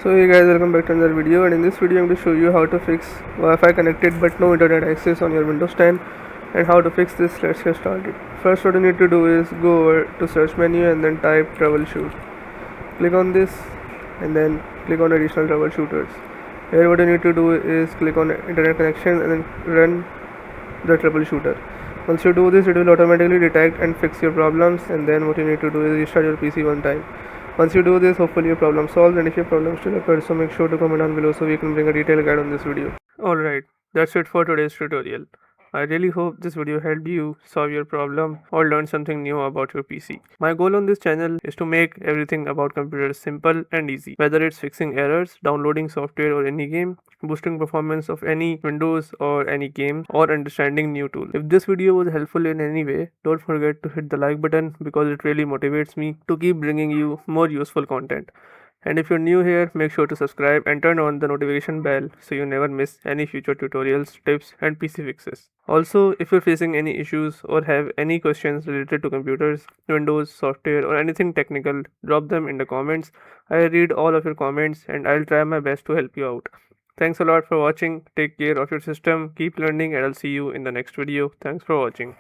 So hey guys, welcome back to another video, and in this video I'm going to show you how to fix Wi-Fi connected but no internet access on your Windows 10 and how to fix this. Let's get started. First, what you need to do is go over to search menu and then type troubleshoot. Click on this and then click on additional troubleshooters. Here what you need to do is click on internet connection and then run the troubleshooter. Once you do this, it will automatically detect and fix your problems, and then what you need to do is restart your PC one time. Once you do this, hopefully your problem solved, and if your problem still occurs, so make sure to comment down below so we can bring a detailed guide on this video. Alright, that's it for today's tutorial. I really hope this video helped you solve your problem or learn something new about your PC. My goal on this channel is to make everything about computers simple and easy, whether it's fixing errors, downloading software or any game, boosting performance of any Windows or any game, or understanding new tools. If this video was helpful in any way, don't forget to hit the like button because it really motivates me to keep bringing you more useful content. And if you're new here, make sure to subscribe and turn on the notification bell so you never miss any future tutorials, tips and PC fixes. Also, if you're facing any issues or have any questions related to computers, Windows, software or anything technical, drop them in the comments. I read all of your comments and I'll try my best to help you out. Thanks a lot for watching. Take care of your system, keep learning, and I'll see you in the next video. Thanks for watching.